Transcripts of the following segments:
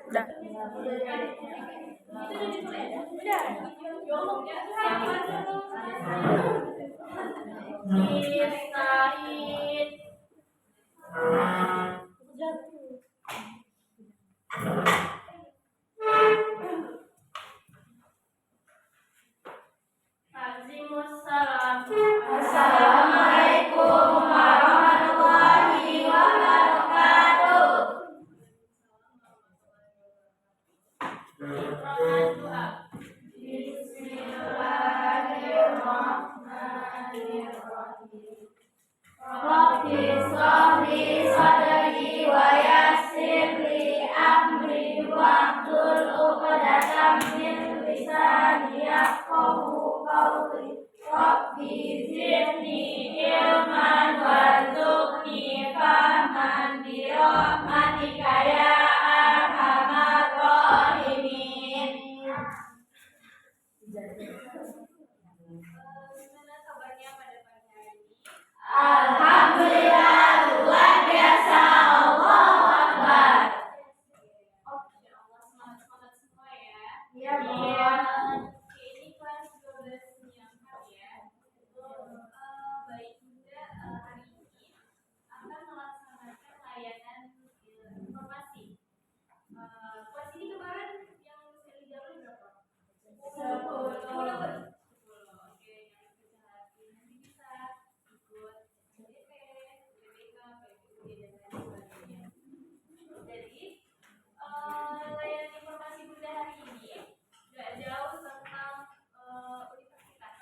Assalamualaikum warahmatullahi wabarakatuh. Bismillahirrahmanirrahim. Rabbi shrah li sadri wa yassir li amri wahlul 'uqdatam min lisani yafqahu qawli. Rabbi zidni ilman warzuqni fahman bi rahmatika ya arhamar rahimin. Alhamdulillah, luar biasa, Allahu Akbar. Oke, Allah semangat semua ya. Iya, oke, ini kelas 12 menyiapkan ya. Baik juga hari ini akan melaksanakan layanan informasi. Kelas ini kemarin yang seri jawab berapa? 10. Oke, yang bisa hati nanti bisa ikut CDP, BPK, PPUD dan lain sebagainya. Jadi layanan informasi Bunda hari ini nggak jauh tentang universitas.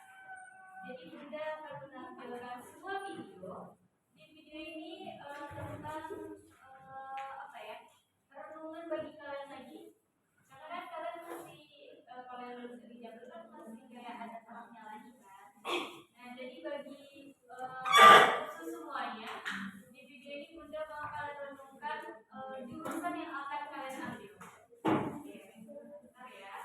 Jadi Bunda akan menampilkan sebuah video. Di video ini tentang apa ya? Renungan bagi kalian lagi. Karena kan kalian masih kalau yang lulus dari Jabar kan masih kayak ada tahapnya lagi kan. Nah jadi bagi khusus semuanya di video ini Bunda bakal renungkan jurusan yang akan kalian ambil. Oke, bentar ya.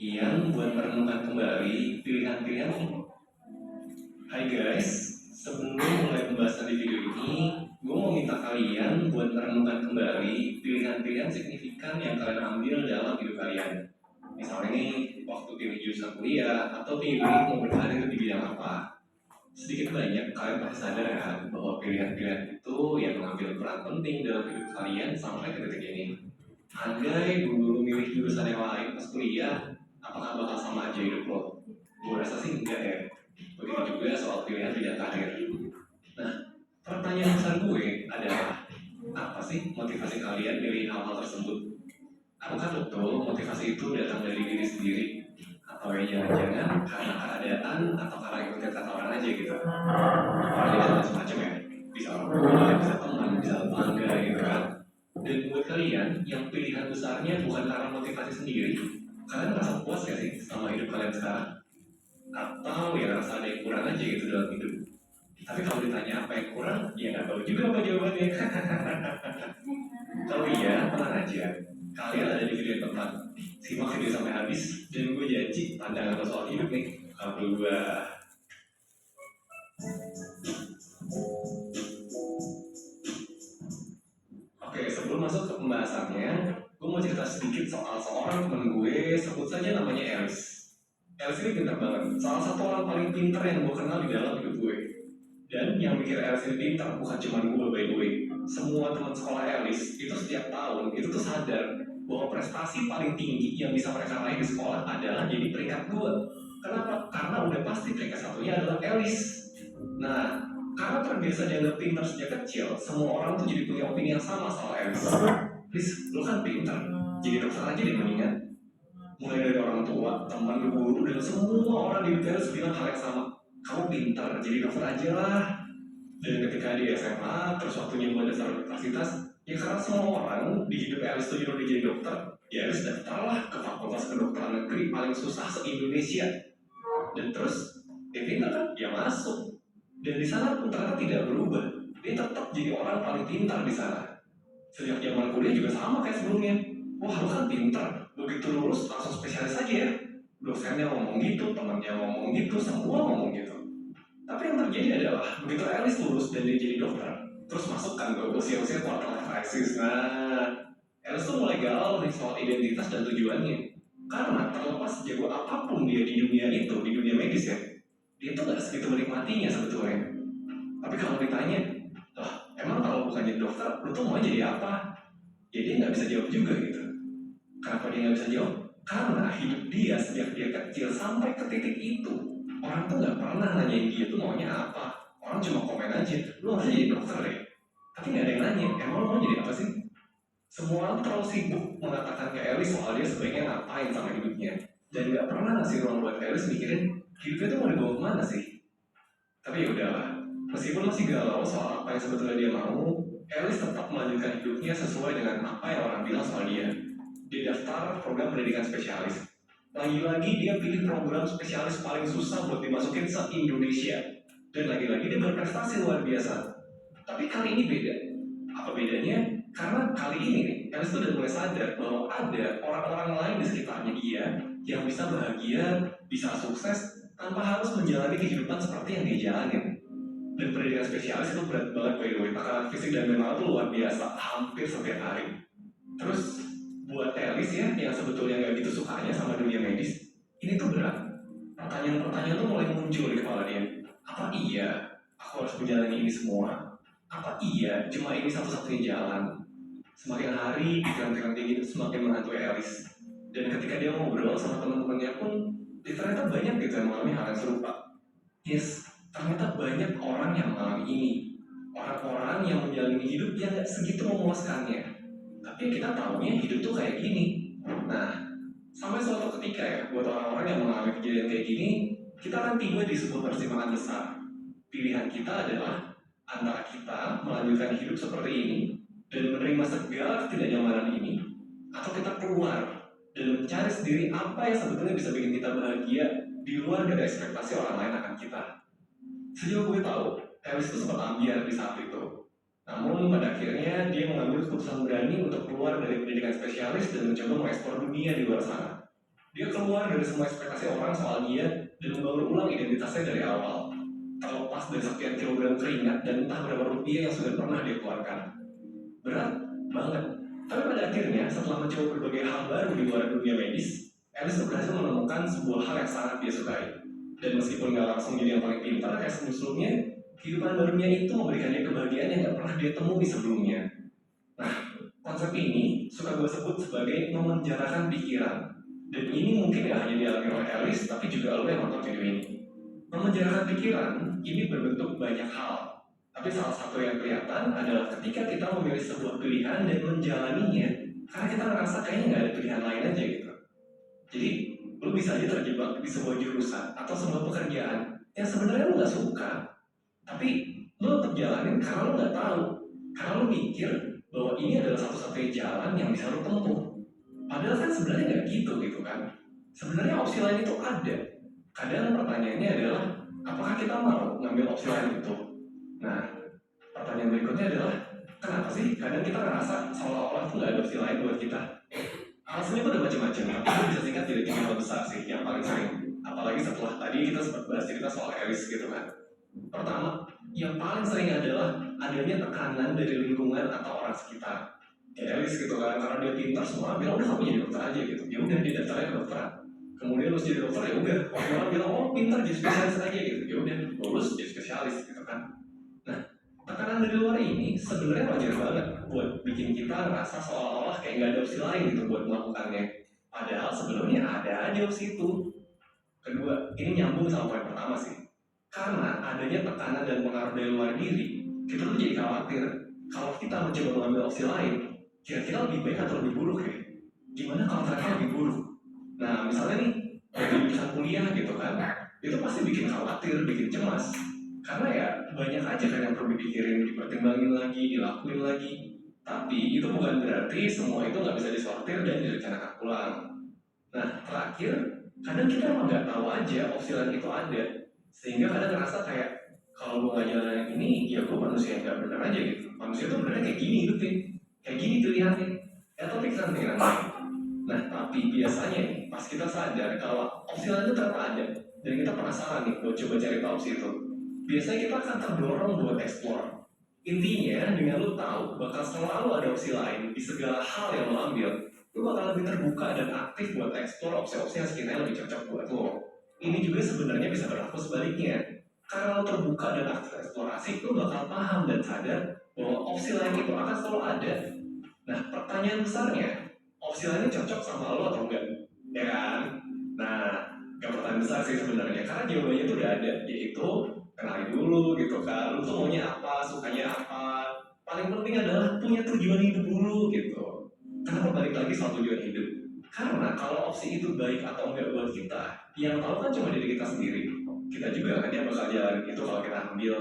Yang buat merenungkan kembali pilihan-pilihan. Hai guys, sebelum mulai pembahasan di video ini, gue mau minta kalian buat merenungkan kembali pilihan-pilihan signifikan yang kalian ambil dalam hidup kalian. Misalnya nih, waktu pilih jurusan kuliah atau pilih mau berkarir di bidang apa. Sedikit banyak kalian pasti sadar kan bahwa pilihan-pilihan itu yang mengambil peran penting dalam hidup kalian sampai ke detik ini. Andai dulu milih jurusan yang lain pas kuliah, apakah bakal sama aja hidup lo? Gue rasa sih enggak ya. Begitu juga soal pilihan bidang karir. Nah, pertanyaan besar gue adalah, apa sih motivasi kalian milih hal-hal tersebut? Apakah betul motivasi itu datang dari diri sendiri? Atau ya jangan-jangan karena keadaan atau karena ikutin kata orang aja gitu? Orang bisa macam-macam ya. Bisa orang tua, bisa teman, bisa tetangga gitu kan. Dan buat kalian yang pilihan besarnya bukan karena motivasi sendiri, kalian merasa puas gak sih sama hidup kalian sekarang? Atau ya rasa ada yang kurang aja gitu dalam hidup? Tapi kalau ditanya apa yang kurang, ya nggak tahu juga apa jawabannya. Kalau iya, tenang aja. Kalian ada di video yang tepat. Simak video sampai habis, dan gue janji pandangan lo soal hidup nih. Kalau gue Oke, sebelum masuk ke pembahasannya, gue mau cerita sedikit soal seorang temen gue, sebut saja namanya Elis. Elis ini pintar banget, salah satu orang paling pintar yang gue kenal di dalam hidup gue. Dan yang mikir Elis ini pintar bukan cuma gue, by the way. Semua teman sekolah Elis itu setiap tahun itu tuh sadar bahwa prestasi paling tinggi yang bisa mereka raih di sekolah adalah jadi peringkat 2. Kenapa? Karena udah pasti peringkat satunya adalah Elis. Nah, karena terbiasa dianggap pintar sejak kecil, semua orang tuh jadi punya opini yang sama soal Elis. Please, lu kan pintar, jadi dokter aja deh mendingan. Mulai dari orang tua, teman, guru, dan semua orang di Elis bilang hal yang sama. Kamu pintar, jadi dokter aja lah. Dan ketika di SMA, terus waktunya buat dasar universitas, ya karena semua orang di hidup Elis tuh udah jadi dokter, ya Elis daftarlah ke fakultas kedokteran negeri paling susah se-Indonesia. Dan terus, dia pintar kan? Ya masuk. Dan di sana pun ternyata tidak berubah. Dia tetap jadi orang paling pintar di sana. Sejak zaman kuliah juga sama kayak sebelumnya. Wah, lu kan pintar. Begitu lulus langsung spesialis aja ya. Dosennya ngomong gitu, temannya ngomong gitu, semua ngomong gitu. Tapi yang terjadi adalah begitu Elis lulus dan dia jadi dokter, terus masuk kan ke usia-usia quarter life crisis. Nah, Elis tuh mulai galau nih soal identitas dan tujuannya. Karena terlepas jago apapun dia di dunia itu, di dunia medis ya, dia tuh gak segitu menikmatinya sebetulnya. Tapi kalau ditanya, emang kalau bukan jadi dokter, lu tuh mau jadi apa? Ya dia nggak bisa jawab juga gitu. Kenapa dia nggak bisa jawab? Karena hidup dia sejak dia kecil sampai ke titik itu, orang tuh nggak pernah nanyain dia tuh maunya apa. Orang cuma komen aja, lu harusnya jadi dokter deh. Tapi nggak ada yang nanya, emang lu mau jadi apa sih? Semua orang terlalu sibuk mengatakan ke Elis soal dia sebaiknya ngapain sama hidupnya. Dan nggak pernah ngasih ruang buat Elis mikirin, hidupnya tuh mau dibawa kemana sih? Tapi ya udahlah, meskipun masih galau soal apa yang sebetulnya dia mau, Elis tetap melanjutkan hidupnya sesuai dengan apa yang orang bilang soal dia. Dia daftar program pendidikan spesialis. Lagi-lagi dia pilih program spesialis paling susah buat dimasukin se-Indonesia. Dan lagi-lagi dia berprestasi luar biasa. Tapi kali ini beda. Apa bedanya? Karena kali ini nih, Elis tuh udah mulai sadar bahwa ada orang-orang lain di sekitarnya dia yang bisa bahagia, bisa sukses, tanpa harus menjalani kehidupan seperti yang dia jalanin. Dan pendidikan spesialis itu berat banget by the way, tekanan fisik dan mental itu luar biasa, hampir setiap hari. Terus buat Elis ya, yang sebetulnya nggak gitu sukanya sama dunia medis, ini tuh berat. Pertanyaan-pertanyaan tuh mulai muncul di kepala dia. Apa iya aku harus menjalani ini semua? Apa iya cuma ini satu-satunya jalan? Semakin hari pikiran-pikiran tinggi itu semakin menghantui Elis. Dan ketika dia ngobrol sama teman-temannya pun, ternyata banyak gitu yang mengalami hal yang serupa. Yes, ternyata banyak orang yang mengalami ini. Orang-orang yang menjalani hidup yang gak segitu memuaskannya. Tapi kita tahunya hidup tuh kayak gini. Nah, sampai suatu ketika ya, buat orang-orang yang mengalami kejadian kayak gini, kita akan tiba di sebuah persimpangan besar. Pilihan kita adalah antara kita melanjutkan hidup seperti ini dan menerima segala ketidaknyamanan ini, atau kita keluar dan mencari sendiri apa yang sebetulnya bisa bikin kita bahagia di luar dari ekspektasi orang lain akan kita. Sejauh gue tahu, Elis itu sempat ambiar di saat itu. Namun pada akhirnya dia mengambil keputusan berani untuk keluar dari pendidikan spesialis dan mencoba mengeksplor dunia di luar sana. Dia keluar dari semua ekspektasi orang soal dia dan membangun ulang identitasnya dari awal. Terlepas dari sekian kilogram keringat dan entah berapa rupiah yang sudah pernah dia keluarkan. Berat banget. Tapi pada akhirnya setelah mencoba berbagai hal baru di luar dunia medis, Alice tuh berhasil menemukan sebuah hal yang sangat dia sukai. Dan meskipun nggak langsung jadi yang paling pintar kayak sebelum-sebelumnya, kehidupan barunya itu memberikan dia kebahagiaan yang nggak pernah dia temui sebelumnya. Nah, konsep ini suka gue sebut sebagai memenjarakan pikiran. Dan ini mungkin ya hanya dialami oleh Alice, tapi juga lo yang nonton video ini. Memenjarakan pikiran ini berbentuk banyak hal. Tapi salah satu yang kelihatan adalah ketika kita memilih sebuah pilihan dan menjalaninya, karena kita ngerasa kayaknya nggak ada pilihan lain aja gitu. Jadi, lu bisa aja terjebak di sebuah jurusan atau sebuah pekerjaan yang sebenarnya lu nggak suka, tapi lu tetap jalanin karena lu nggak tahu, karena lu mikir bahwa ini adalah satu-satunya jalan yang bisa lu tempuh. Padahal kan sebenarnya nggak gitu gitu kan. Sebenarnya opsi lain itu ada. Kadang pertanyaannya adalah, apakah kita mau ngambil opsi lain itu? Nah, pertanyaan berikutnya adalah, kenapa sih kadang kita ngerasa seolah-olah itu nggak ada opsi lain buat kita? Alasannya tuh ada macam-macam, tapi itu bisa singkat jadi 3 hal besar sih yang paling sering. Apalagi setelah tadi kita sempat bahas cerita soal Alice gitu kan. Pertama, yang paling sering adalah adanya tekanan dari lingkungan atau orang sekitar. Kayak Alice gitu kan, karena dia pintar semua, bilang udah kamu jadi dokter aja gitu. Ya udah dia daftarnya ke dokteran. Kemudian lulus jadi dokter ya udah, orang bilang oh pintar jadi spesialis aja gitu. Ya udah lulus jadi spesialis gitu kan. Nah, tekanan dari luar ini sebenarnya wajar banget buat bikin kita ngerasa seolah-olah kayak nggak ada opsi lain gitu buat melakukannya. Padahal sebenarnya ada aja opsi itu. Kedua, ini nyambung sama poin pertama sih. Karena adanya tekanan dan pengaruh dari luar diri, kita tuh jadi khawatir kalau kita mencoba mengambil opsi lain, kira-kira lebih baik atau lebih buruk ya? Gimana kalau ternyata lebih buruk? Nah, misalnya nih, dari jurusan kuliah gitu kan, itu pasti bikin khawatir, bikin cemas. Karena ya banyak aja kan yang perlu dipikirin, dipertimbangin lagi, dilakuin lagi. Tapi itu bukan berarti semua itu nggak bisa disortir dan direncanakan ulang. Nah, terakhir, kadang kita emang nggak tahu aja opsi lain itu ada. Sehingga kadang ngerasa kayak, kalau gue nggak jalan yang ini, ya gue manusia yang nggak benar aja gitu. Manusia tuh benernya kayak gini hidupnya. Kayak gini pilihannya. Ya tapi pikiran-pikiran lain. Nah, tapi biasanya nih, pas kita sadar kalau opsi lain itu ternyata ada, dan kita penasaran nih buat coba cari tahu opsi itu, biasanya kita akan terdorong buat explore. Intinya, dengan lu tahu bakal selalu ada opsi lain di segala hal yang lo ambil, lu bakal lebih terbuka dan aktif buat explore opsi-opsi yang sekiranya lebih cocok buat lo. Ini juga sebenarnya bisa berlaku sebaliknya. Karena lo terbuka dan aktif eksplorasi, lu bakal paham dan sadar bahwa opsi lain itu akan selalu ada. Nah, pertanyaan besarnya, opsi lainnya cocok sama lo atau enggak? Ya kan? Nah, gak pertanyaan besar sih sebenarnya, karena jawabannya itu udah ada, yaitu kenali dulu gitu kan, lu tuh maunya apa, sukanya apa. Paling penting adalah punya tujuan hidup dulu gitu. Kenapa balik lagi soal tujuan hidup? Karena kalau opsi itu baik atau enggak buat kita, yang tahu kan cuma diri kita sendiri. Kita juga kan yang bakal jalan itu kalau kita ambil.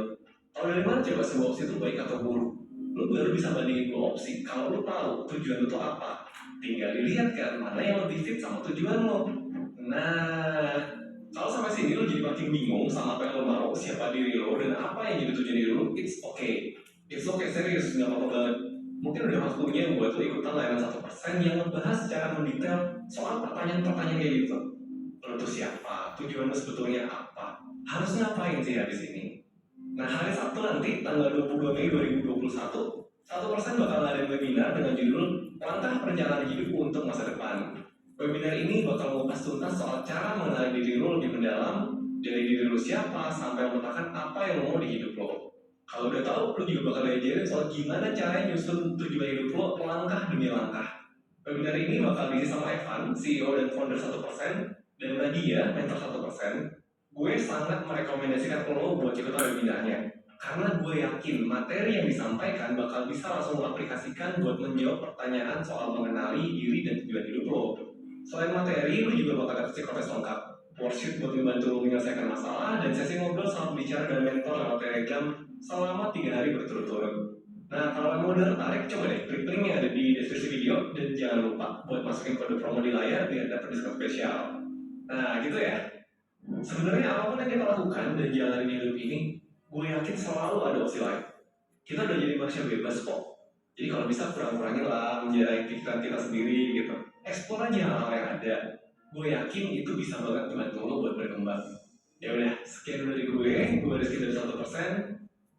Tahu dari mana coba sebuah opsi itu baik atau buruk? Lu baru bisa bandingin dua opsi. Kalau lu tahu tujuan lu tuh apa, tinggal dilihat kan mana yang lebih fit sama tujuan lo. Nah, kalau sampai sini lu jadi makin bingung sama apa yang lo mau, siapa diri lo, dan apa yang jadi tujuan diri lo, it's okay. It's okay, serius, nggak apa-apa banget. Mungkin udah waktunya buat lo ikutan layanan 1% yang membahas secara mendetail soal pertanyaan-pertanyaan kayak gitu. Lo tuh siapa? Tujuan lo sebetulnya apa? Harus ngapain sih habis ini? Nah, hari Sabtu nanti, tanggal 22 Mei 2021, 1% bakal ada webinar dengan judul Langkah Perencanaan Hidup untuk Masa Depan. Webinar ini bakal mengupas tuntas soal cara mengenali diri lo lebih mendalam, dari diri lo siapa, sampai memetakan apa yang lo mau di hidup lo. Kalau udah tahu, lo juga bakal diajarin soal gimana caranya nyusun tujuan hidup lo langkah demi langkah. Webinar ini bakal diisi sama Evan, CEO dan founder 1%, dan Nadia, mentor 1%. Gue sangat merekomendasikan lo buat ikutan webinarnya. Karena gue yakin materi yang disampaikan bakal bisa langsung lo aplikasikan buat menjawab pertanyaan soal mengenali diri dan tujuan hidup lo. Selain materi, lo juga bakal dapet psikotes lengkap, worksheet buat membantu lo menyelesaikan masalah, dan sesi ngobrol sama pembicara dan mentor lewat Telegram selama 3 hari berturut-turut. Nah, kalau kamu udah tertarik, coba deh klik link yang ada di deskripsi video, dan jangan lupa buat masukin kode promo di layar biar dapat diskon spesial. Nah, gitu ya. Sebenarnya apapun yang kita lakukan dan jalanin hidup ini, gue yakin selalu ada opsi lain. Kita udah jadi manusia bebas kok. Jadi kalau bisa kurang-kurangin lah menjalankan pikiran kita sendiri gitu. Eksplor aja hal-hal yang ada. Gue yakin itu bisa banget bantu lo buat berkembang. Ya udah, sekian dari gue Rizky dari 1%.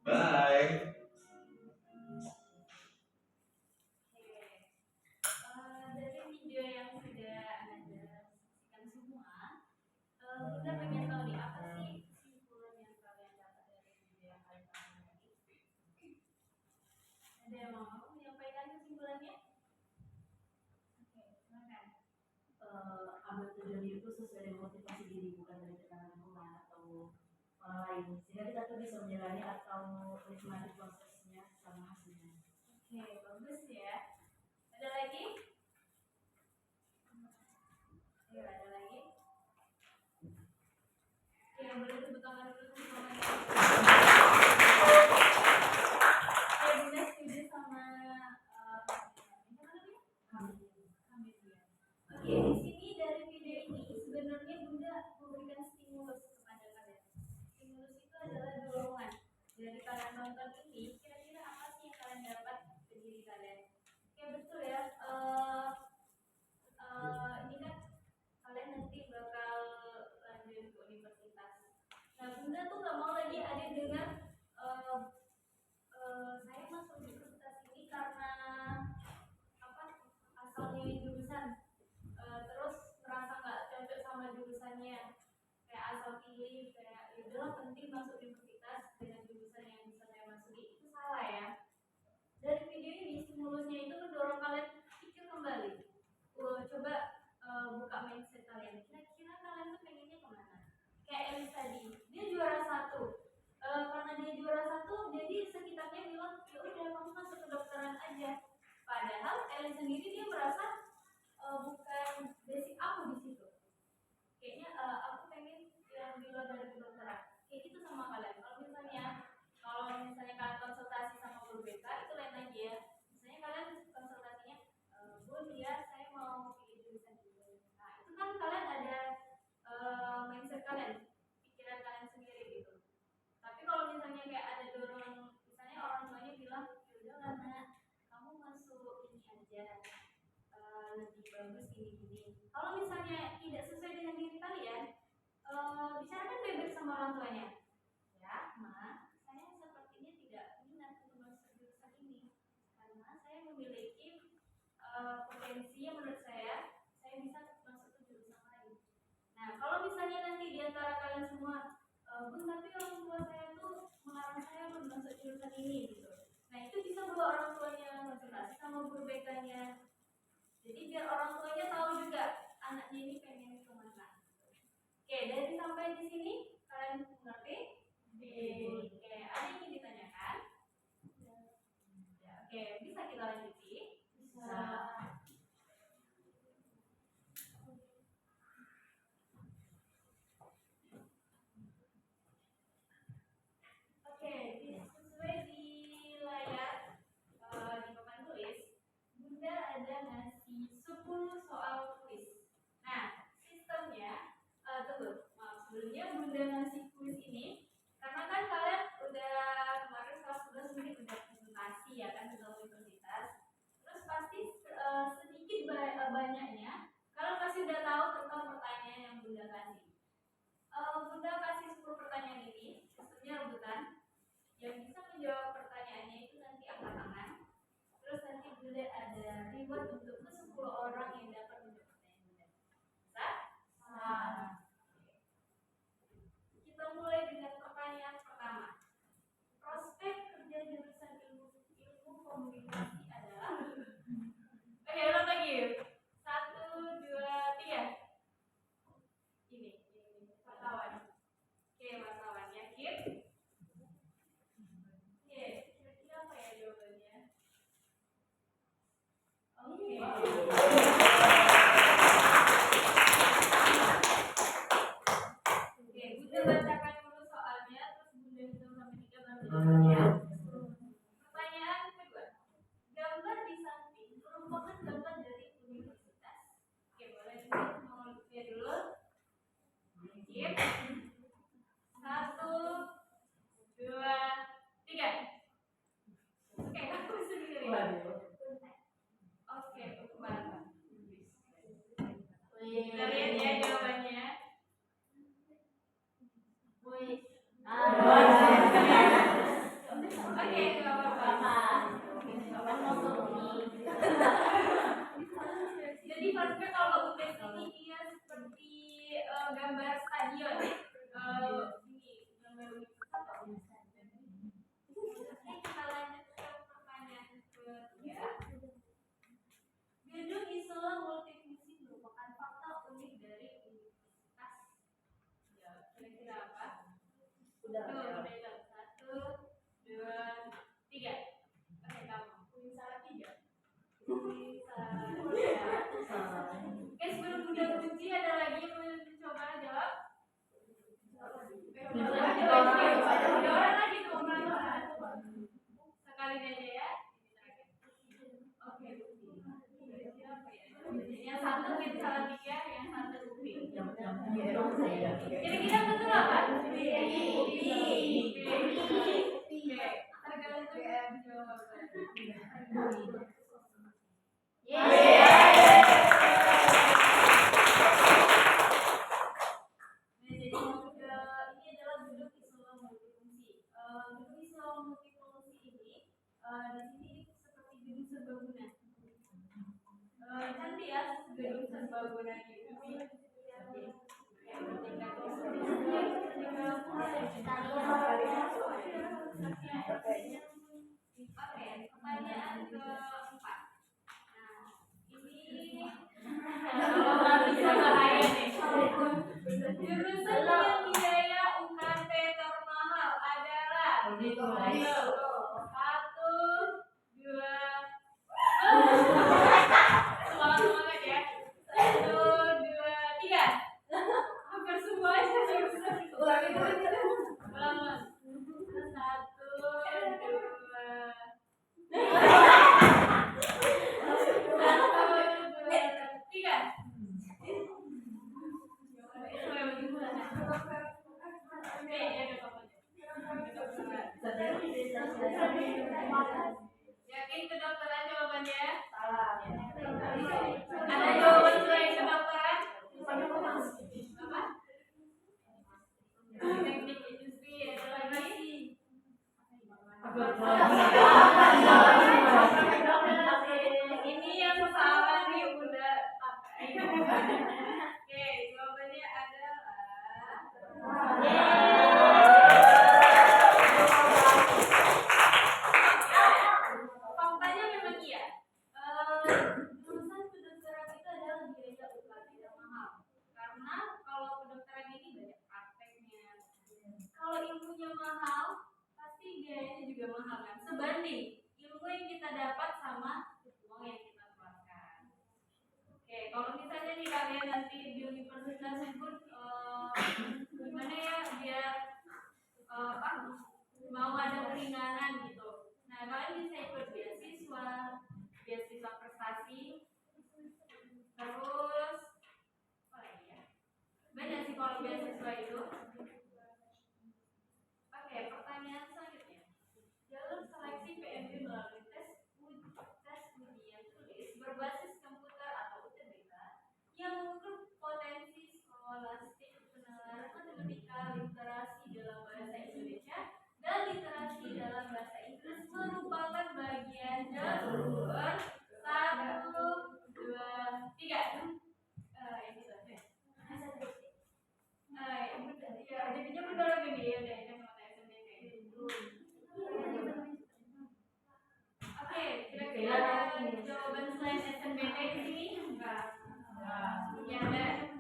Bye. Dari video yang sudah Anda Ada yang mau menyampaikan kesimpulannya? Oke, silakan. Ambil tujuan itu sesuai dengan motivasi diri, bukan dari tekanan lingkungan atau orang lain, sehingga kita tuh bisa menjalani atau menikmati prosesnya sama hasilnya. Oke, bagus ya. Ada lagi? Ayo, ada lagi? Oke, boleh tepuk tangan dulu semuanya. Oke, Bunda setuju sama Hamid ya. Oke, di sini dari video ini sebenarnya Bunda memberikan stimulus kepada kalian. Stimulus itu adalah dorongan dari kalian nonton ini. Kira-kira apa sih yang kalian dapat ke diri kalian? Oke, betul ya. Ini kan kalian nanti bakal lanjut ke universitas. Nah, Bunda tuh gak mau lagi ada dengar saya masuk universitas ini karena apa? Asalnya jurusan, terus merasa nggak cocok sama jurusannya, kayak asal pilih kayak udahlah penting masuk universitas dengan jurusan yang bisa saya masuki. Itu salah ya. Dari video ini stimulusnya itu mendorong kalian pikir kembali. Coba buka mindset kalian. Kira-kira kalian tuh pengennya kemana? Kayak Elis tadi, dia juara 1. Karena dia juara 1, jadi sekitarnya bilang ya udah kamu masuk ke kedokteran aja. Padahal Elis sendiri dia merasa bukan basic aku di situ. Kayaknya aku pengen yang di luar dari kedokteran. Kayak gitu sama kalian. Kalau misalnya kalian konsultasi sama guru BK itu lain lagi ya. Misalnya kalian konsultasinya, Bu ya saya mau pilih jurusan ini. Nah itu kan kalian ada mindset kalian, pikiran kalian sendiri gitu. Tapi kalau misalnya kayak ada dorongan, misalnya orang tuanya bilang, yaudah karena kamu masuk ini aja, lebih bagus gini-gini. Kalau misalnya tidak sesuai dengan diri kalian, bicarakan bebek sama orang tuanya. Ya, Ma, saya sepertinya tidak minat untuk masuk jurusan ini karena saya memiliki potensi yang menurut saya bisa masuk ke jurusan lain. Nah, kalau misalnya nanti di antara kalian semua, Bun, tapi orang tua saya tuh melarang saya untuk masuk jurusan ini gitu. Nah, itu bisa bawa orang tuanya konsultasi sama guru BK-nya. Jadi biar orang tuanya tahu juga anaknya ini pengen kemana. Oke, dari sampai di sini kalian mengerti? Oke, ada yang ingin ditanyakan? Ya, oke, bisa kita lanjuti? Bisa. Oke, sesuai di layar di papan tulis, Bunda ada ngasih 10 soal kuis. Nah, sistemnya sebelumnya Bunda ngasih kuis ini karena kan kalian udah kemarin kelas 11 mungkin udah presentasi ya kan ke universitas. Terus pasti sedikit banyaknya kalian pasti udah tahu tentang pertanyaan yang Bunda kasih. Bunda kasih 10 pertanyaan ini, sistemnya rebutan. Yang bisa menjawab pertanyaannya itu nanti angkat tangan. Terus nanti Bunda ada reward untuk ke 10 orang yang dapat menjawab pertanyaan Bunda. Bisa? Bisa. Kita mulai dengan pertanyaan pertama. Prospek kerja jurusan ilmu komunikasi adalah? Oke, ulang lagi. 1, 2, 3. Ini wartawan. Oke, wartawan yakin? Oke, kira-kira apa ya jawabannya? Oke. Oke, Bunda bacakan dulu soalnya, terus Bunda hitung sampai 3 baru jawabannya. Pertanyaan kedua. Gambar di samping merupakan gambar dari universitas. Oke, boleh mau lihat dulu. Yakin? 1, 2, 3. Oke, aku sendiri. Oke, Ukman. Kita lihat ya jawabannya. Oke, sebelum Bunda kunci ada lagi yang mau coba jawab? Ada orang lagi tuh, orang. Sekali aja ya. Oke. Yang satu kita salah tiga, yang satu Upi. Kira-kira betul apa? Upi. Tergantung jawaban. Jadi ini adalah bentuk isola multifungsi. Bentuk isola multifungsi ini di sini seperti gedung serbaguna. Cantik ya gedung serbaguna gitu. Oke, pertanyaan keempat. Nah, ini kalau bisa bahaya nih. Jurusan yang biaya UKT termahal adalah satu, dua, semangat ya. Satu, dua, tiga. Hampir semua jurusan. Ulangi. Satu, dua. Tiga. Yakin kedokteran jawabannya? Salah. Ada jawaban selain kedokteran? Apa? Teknik industri ada lagi? Ini yang salah nih Bunda. Oke, jawabannya adalah faktanya memang iya. Jurusan kedokteran itu adalah biaya UKT yang mahal. Karena kalau kedokteran ini banyak prakteknya. Kalau ilmunya mahal, pasti biayanya juga mahal kan. Sebanding ilmu yang kita dapat sama uang yang kita keluarkan. Oke, kalau misalnya nih kalian nanti di universitas pun gimana ya biar mau ada keringanan gitu. Nah, kalian bisa ikut beasiswa prestasi, terus apa lagi ya? Banyak sih kalau beasiswa itu. Oke, pertanyaan selanjutnya. Jalur seleksi PMB melalui tes ujian tulis berbasis komputer atau UTBK yang mengukur potensi skolastik, penalaran matematika, literasi dalam bahasa Indonesia dan literasi dalam bahasa Inggris merupakan bagian jalur 1, 2, 3. Ini saja. Ya, jadinya benar lagi nih ya, udah ini sama SMBK. Oke, kira-kira ada jawaban selain SNBT di sini? Enggak. Ya ada.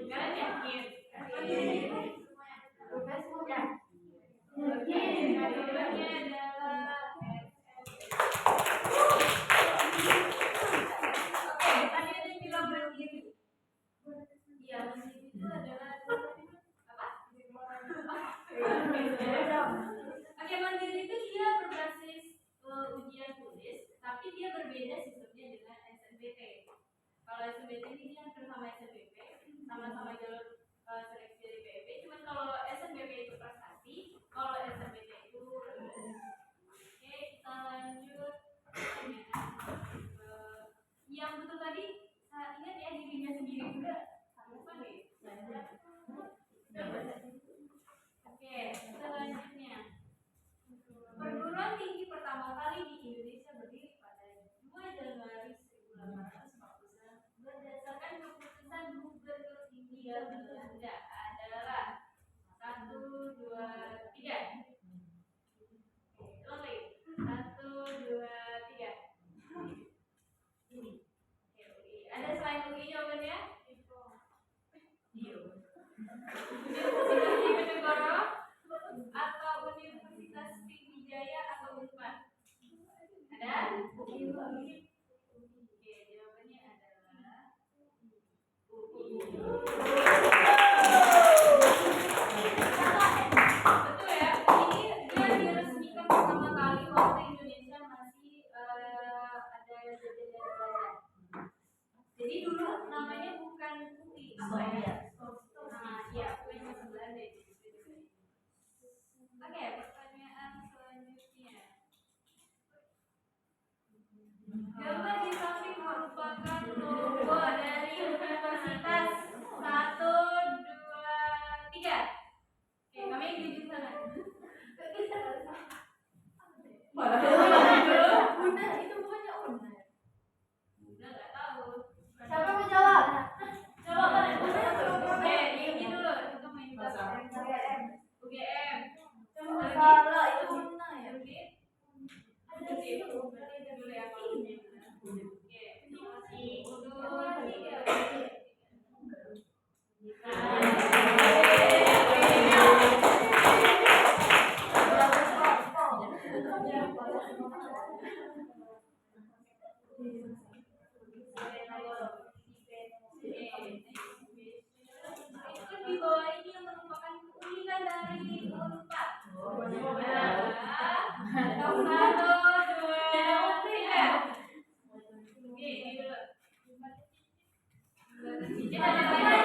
Kalian yakin? Oke, jawabannya adalah oke, tadi ada yang bilang mandiri. Iya, mandiri itu adalah apa? Oke, mandiri itu dia berbasis ujian tulis, tapi dia berbeda sistemnya dengan SNBT. Kalau SNBT ini dia hampir sama SNBP, sama-sama jalur seleksi dari PEB. Cuman kalau SNBP itu prestasi, kalau SNBT itu oke, kita lanjut. Yang betul tadi, ingat ya dirinya sendiri juga. Lupa deh. Oke, selanjutnya. Perguruan tinggi pertama kali di Indonesia berdiri pada 2 Januari 1849 berdasarkan keputusan Gubernur Hindia jawabannya adalah betul ya. Ini dia diresmikan pertama kali waktu Indonesia masih ada jajahan Belanda. Jadi dulu namanya bukan UI, apa ya? Nah, ya, UI masih Belanda itu. Oke, pertanyaan selanjutnya. Gambar di samping merupakan logo dari universitas. 1, 2, 3. Oke, kami jujur sana. Udah, itu bukannya udah. Udah nggak tahu. Siapa mau jawab? Coba kan? Oke, ini dulu. Itu main bahasa UGM. Salah itu mana ya? Ada sih. Berarti dulu ya kalau ini benar. Oke. 1, 2, 3. Itu di bawah ini yang merupakan keunikan dari Unpad. Satu, dua, tiga. Oke, ini dulu. Jangan lain.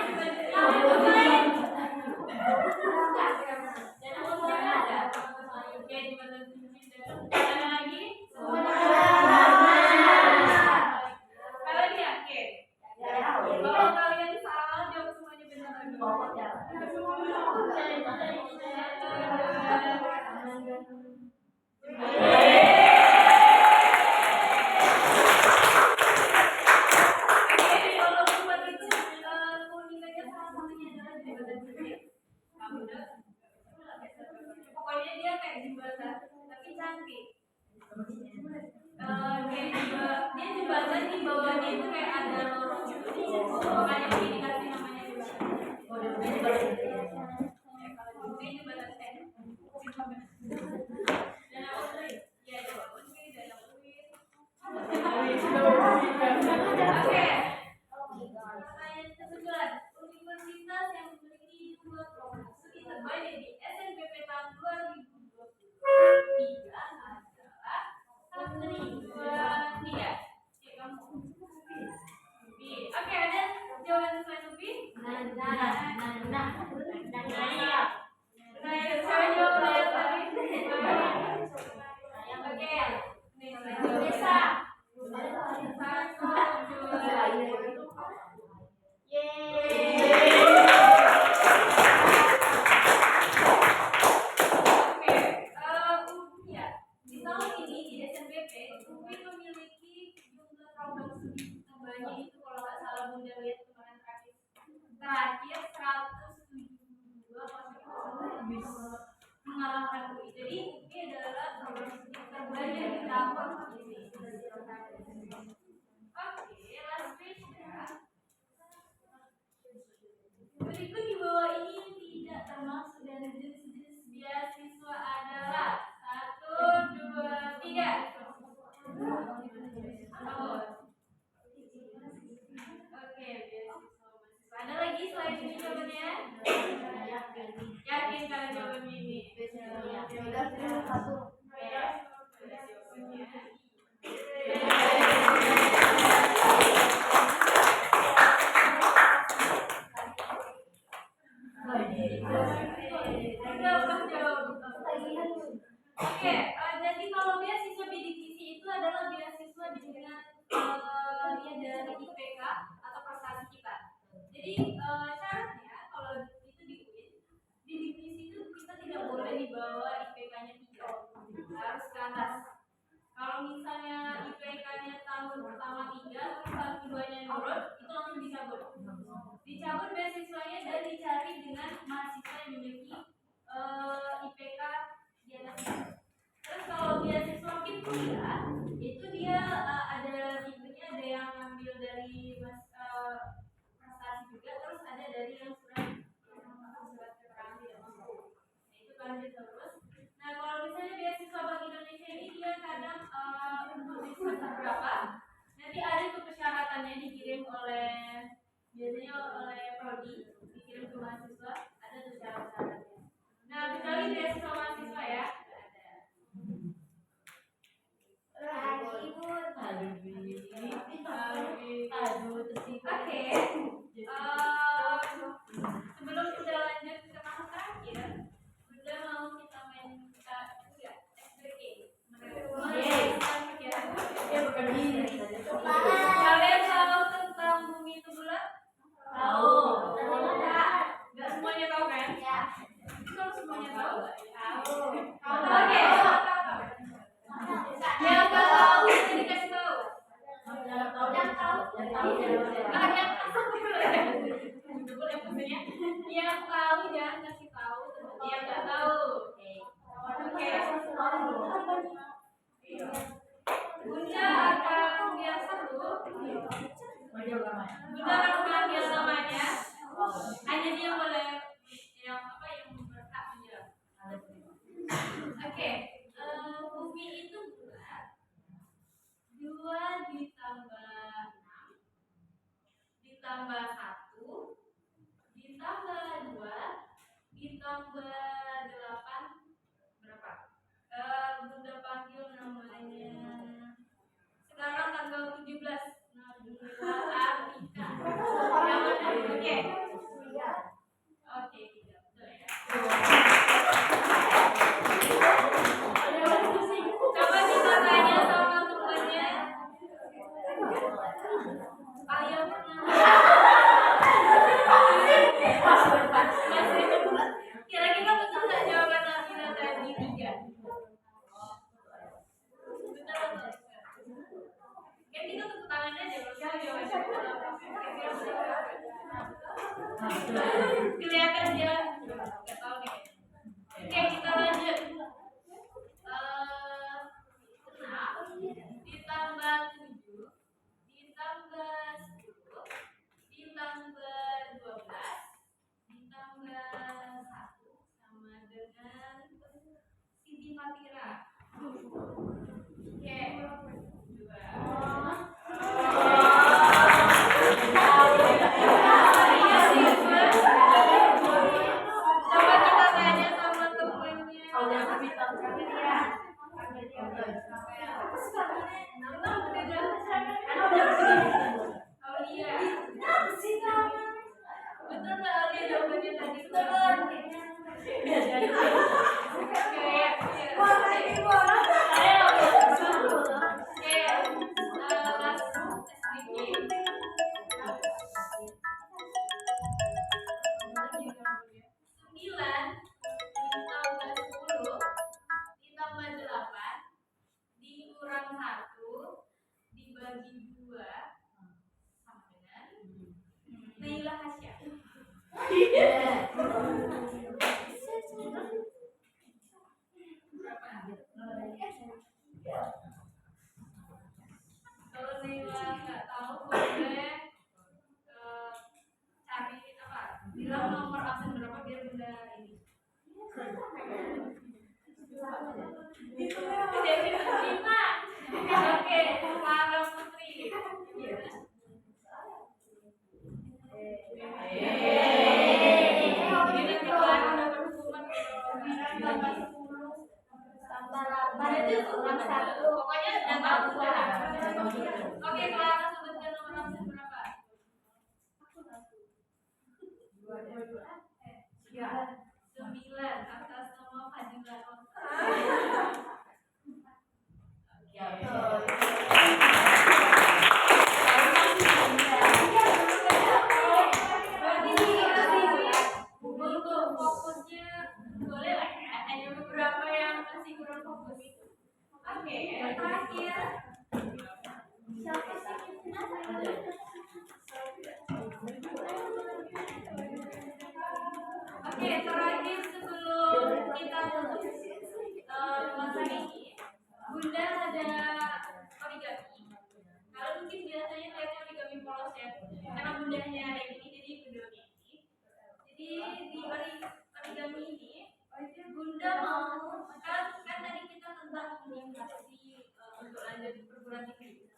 Oke, jembatan cincin. Ada lagi? Kalian yakin? Kalau kalian salah, jawab semuanya benar. Kalau Unpad itu keunikannya salah satunya adalah jembatan cincin. Kamu udah? Pokoknya dia kayak jembatan, tapi cantik. Dia jembatan di bawahnya itu kayak ada lorong gitu. Makanya ini dikasih namanya jembatan. Ini jembatan sen. Dan apa tadi? Ya ada Unpad dan UIN. Oke. Pertanyaan ke-9. Universitas yang memiliki 2 promosi terbaik di SNBP tahun 2023 adalah 1, 2, 3. Oke, kamu. Oke, ada jawaban selain Upi? Saya jawab yang tadi. Oke. Nih, saya jawab. Desa. 1, 2, 3. Oke, ya. Di tahun ini di SNBP, UPI memiliki jumlah program studi terbanyak itu kalau nggak salah Bunda lihat kemarin terakhir 172 mengalahkan UI. Jadi UPI adalah program studi terbanyak di tahun ini. Oke, last question. Berikut di bawah ini tidak termasuk dari jenis-jenis beasiswa adalah 1, 2, 3. Oke, beasiswa. Ada lagi selain ini jawabannya? Yakin kalian jawabannya ini? Oke, jadi kalau beasiswa bidik misi itu adalah beasiswa dengan dia dari IPK atau prestasi kita. Jadi syaratnya kalau itu di UIN, bidik misi itu kita tidak boleh di bawah IPK-nya 3, harus ke atas. Kalau misalnya IPK-nya tahun pertama 3, terus tahun keduanya nurun, itu langsung dicabut. Dicabut beasiswanya dan dicari dengan mahasiswa yang memiliki IPK di atas 3. Terus kalau beasiswa KIP kuliah, itu dia ada tipenya, ada yang ngambil dari prestasi juga, terus ada dari yang surat keterangan tidak mampu. Nah, itu lanjut terus. Nah, kalau misalnya beasiswa Bank Indonesia ini dia kadang untuk di semester berapa biasanya oleh prodi dikirim ke mahasiswa, ada tuh syarat-syaratnya. Nah, kecuali beasiswa mahasiswa ya, nggak ada. Oke. Sebelum kita lanjut ke tahap terakhir, Bunda mau kita main SBG. Kalian tahu tentang bumi itu bulat? Tahu. Nggak semuanya tahu kan? Kalau semuanya tahu? Tahu. Oke. Yang nggak tahu bisa dikasih tahu. Yang tahu. Yang tahu jangan kasih tahu seperti yang nggak tahu. Oke. Bunda akan bilang satu. Bunda akan panggil namanya. Hanya dia boleh yang berhak menjawab. Oke. Bumi itu bulat. 2 ditambah 1 ditambah 2 ditambah 8 berapa? Bunda panggil namanya sekarang tanggal 17 Nabila Arika. Oke, tidak betul ya. Coba kita tanya sama temannya. Ayah kira-kira betul nggak jawaban Nabila tadi 3? Betul. Kan kita tepuk tangan aja kalau jawabannya kelihatan dia nggak tahu nih. Oke, kita lanjut. 6 ditambah 7 ditambah 10 ditambah 12 ditambah 1 sama dengan Siti Fatira. Oke, 2. Coba kita tanya sama temennya. Aulia. Betul nggak Aulia jawabannya tadi? Dikurang 1 dibagi 2 sama dengan Naila Hasya. Kalau Naila nggak tahu boleh cari apa? Bilang nomor absen berapa biar Bunda ini. Dewi 5. Oke, Clara Putri. Ini Clara dapat hukuman tambah 10 tambah 8 itu kurang 1. Pokoknya udah tahu sudah. Oke, Clara sebutkan nomor absen berapa? 9 atas nama Fadila Rosa. Untuk fokusnya boleh lah ya, hanya beberapa yang masih kurang fokus. Oke, terakhir siapa sih? Oke, terakhir sebelum kita masa ini, Bunda ada origami. Kalau mungkin biasanya lihatnya origami polos ya, karena Bundanya ada ini, jadi Bunda ini. Jadi di origami ini, Bunda mau kan tadi kita tentang motivasi untuk lanjut di perguruan tinggi.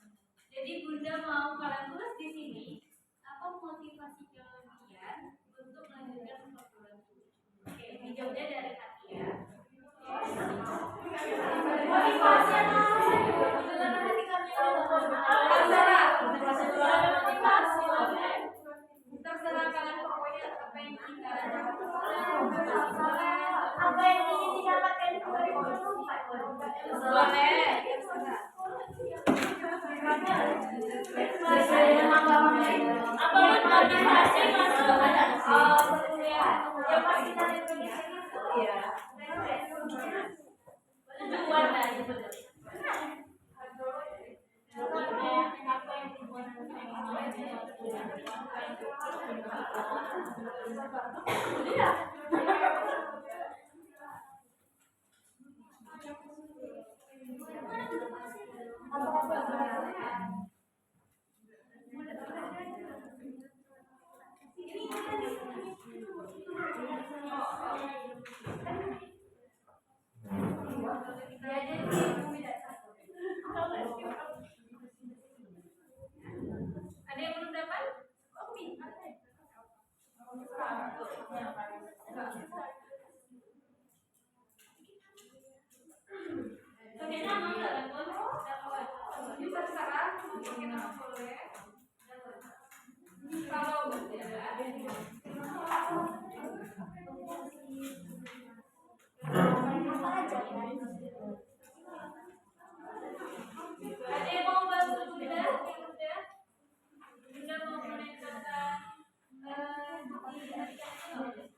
Jadi Bunda mau kalian tulis di sini apa motivasi Boleh. Sesuai dengan pengalaman. Apa motivasi masuk kuliah? Ya pasti dari Indonesia gitu ya. Tujuan dari betul. Apa yang dibuat Iya. Ada yang belum dapat? Pakai nama nggak dapat? Bisa sekarang pakai nama boleh. Kalau tidak, ada yang mau bantu Bunda? Bunda mau menanyakan di adik-adik.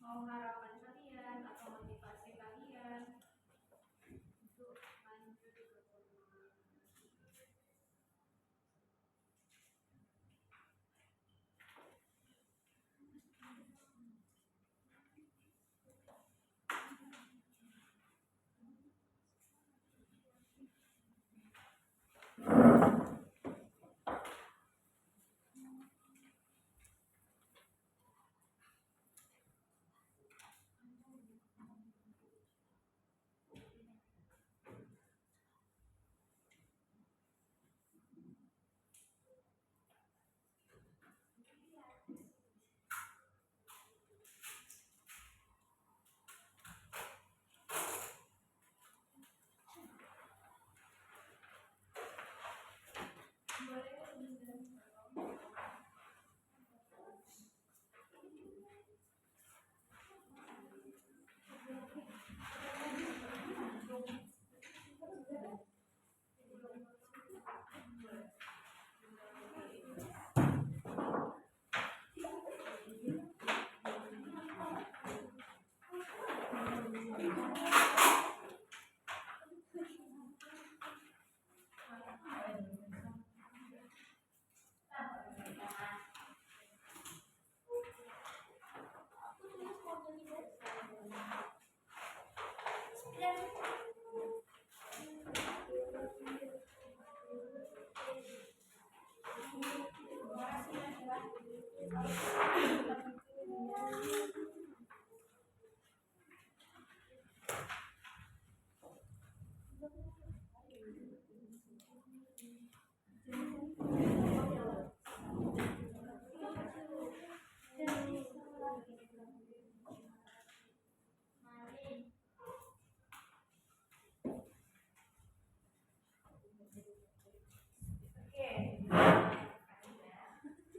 Mau harapan kalian atau motivasi kalian untuk lanjut ke formal.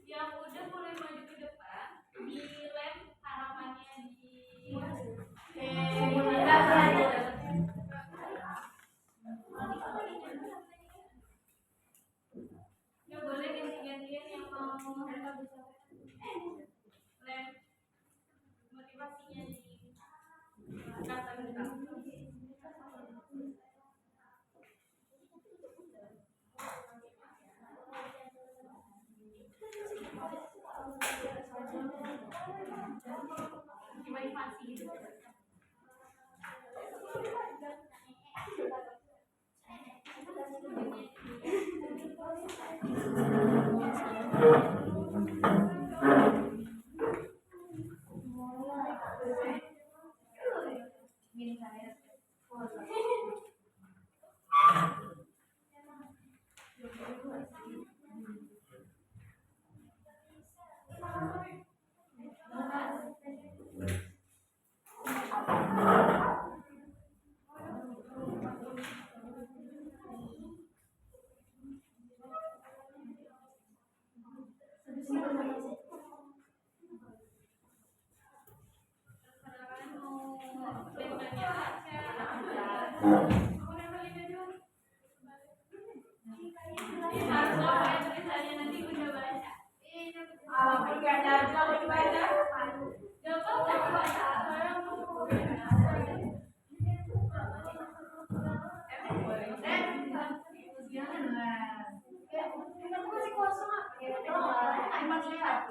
Yang udah boleh maju ke depan, di lem harapannya di ya boleh ganti-gantian yang mau lem motivasinya di kata kita. Motivasi gitu. Tulisannya aja. Aku nempelin aja. Harus baca tulisannya nanti udah baca. Alamak, gak ada mau dibaca. Gak apa-apa baca. Masih kosong apa? Ya, doang. Masih lihat.